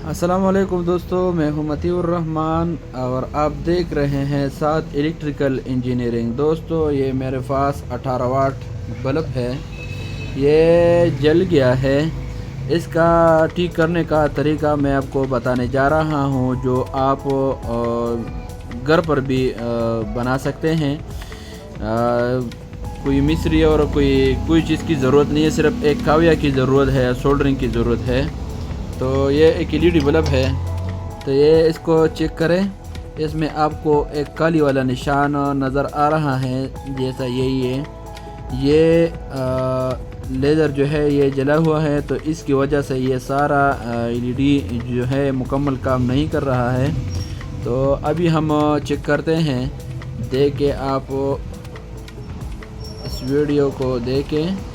अस्सलाम वालेकुम दोस्तों, मैं हूं मतीउर रहमान और आप देख रहे हैं साथ इलेक्ट्रिकल इंजीनियरिंग। दोस्तों ये मेरे पास 18 वाट बल्ब है, ये जल गया है। इसका ठीक करने का तरीका मैं आपको बताने जा रहा हूं, जो आप घर पर भी बना सकते हैं। कोई मिस्त्री और कोई चीज़ की ज़रूरत नहीं है, सिर्फ एक काविया की ज़रूरत है, सोल्डरिंग की ज़रूरत है। तो ये एक एलईडी बल्ब है, तो ये इसको चेक करें। इसमें आपको एक काली वाला निशान नज़र आ रहा है, जैसा यही है। ये लेज़र जो है ये जला हुआ है, तो इसकी वजह से ये सारा एलईडी जो है मुकम्मल काम नहीं कर रहा है। तो अभी हम चेक करते हैं, देख के आप इस वीडियो को देखें।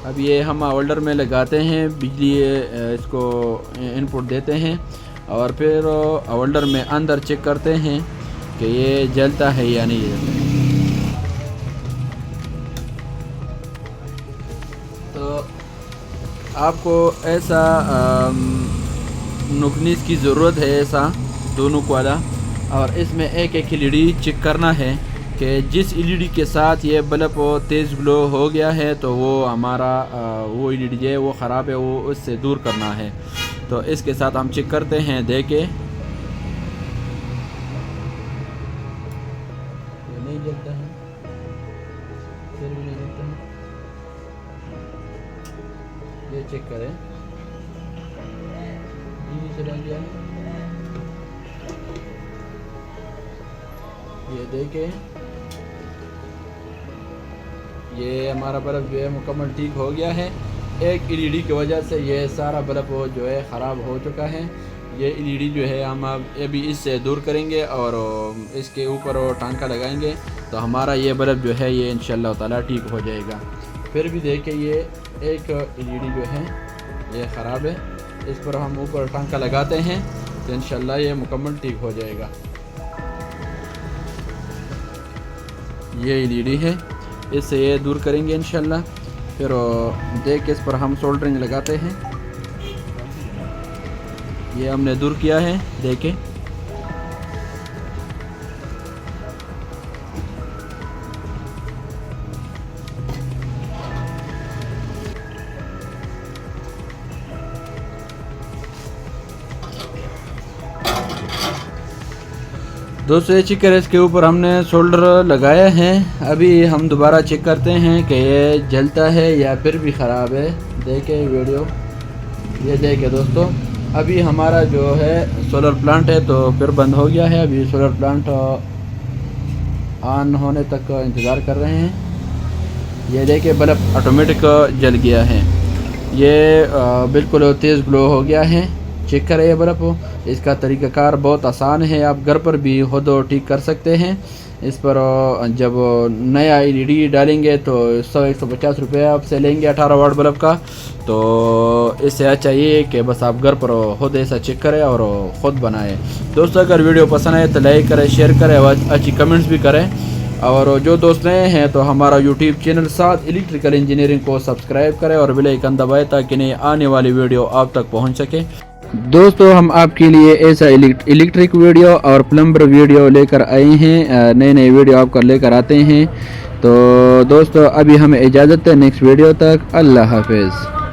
अब ये हम होल्डर में लगाते हैं, बिजली इसको इनपुट देते हैं और फिर होल्डर में अंदर चेक करते हैं कि ये जलता है या नहीं जलता है। तो आपको ऐसा नुकनीस की ज़रूरत है, ऐसा दोनों वाला। और इसमें एक एक एलईडी चेक करना है कि जिस एलईडी के साथ ये बल्ब तेज़ ग्लो हो गया है, तो वो हमारा वो एलईडी जो है वो ख़राब है, वो उससे दूर करना है। तो इसके साथ हम चेक करते हैं, देखे ये नहीं जलता है, फिर भी नहीं जलता है। ये चेक करें, ये चला गया है, ये देखें, ये हमारा बल्ब जो है मुकम्मल ठीक हो गया है। एक एलईडी की वजह से ये सारा बल्ब जो है ख़राब हो चुका है। ये एलईडी जो है हम अभी इससे दूर करेंगे और इसके ऊपर टांका लगाएंगे, तो हमारा ये बल्ब जो है ये इंशाल्लाह ताला ठीक हो जाएगा। फिर भी देखिए, ये एक एलईडी जो है ये ख़राब है, इस पर हम ऊपर टांका लगाते हैं तो इंशाल्लाह ये मुकम्मल ठीक हो जाएगा। ये एलईडी है, इससे ये दूर करेंगे इंशाल्लाह। फिर देख के इस पर हम सोल्डरिंग लगाते हैं। ये हमने दूर किया है, देखें। दोस्तों ये चिकर इसके ऊपर हमने सोल्डर लगाया है। अभी हम दोबारा चेक करते हैं कि ये जलता है या फिर भी ख़राब है। देखें वीडियो, ये देखें दोस्तों, अभी हमारा जो है सोलर प्लांट है तो फिर बंद हो गया है। अभी सोलर प्लांट ऑन होने तक इंतज़ार कर रहे हैं। ये देखें, बल्ब ऑटोमेटिक जल गया है, ये बिल्कुल तेज़ ग्लो हो गया है। चेक करें ये बल्ब, इसका तरीक़ाकार बहुत आसान है, आप घर पर भी खुद ठीक कर सकते हैं। इस पर जब नया एलईडी डालेंगे तो 100-150 रुपये आपसे लेंगे 18 वाट बल्ब का। तो इससे अच्छा ये कि बस आप घर पर खुद ऐसा चेक करें और ख़ुद बनाएं। दोस्तों अगर वीडियो पसंद आए तो लाइक करें, शेयर करें और अच्छी कमेंट्स भी करें। और जो दोस्त नए हैं तो हमारा यूट्यूब चैनल साथ इलेक्ट्रिकल इंजीनियरिंग को सब्सक्राइब करें और बेल आइकन दबाएं ताकि नई आने वाली वीडियो आप तक पहुंच सके। दोस्तों हम आपके लिए ऐसा इलेक्ट्रिक वीडियो और प्लम्बर वीडियो लेकर आए हैं, नए नए वीडियो आपको लेकर आते हैं। तो दोस्तों अभी हमें इजाज़त है, नेक्स्ट वीडियो तक अल्लाह हाफिज़।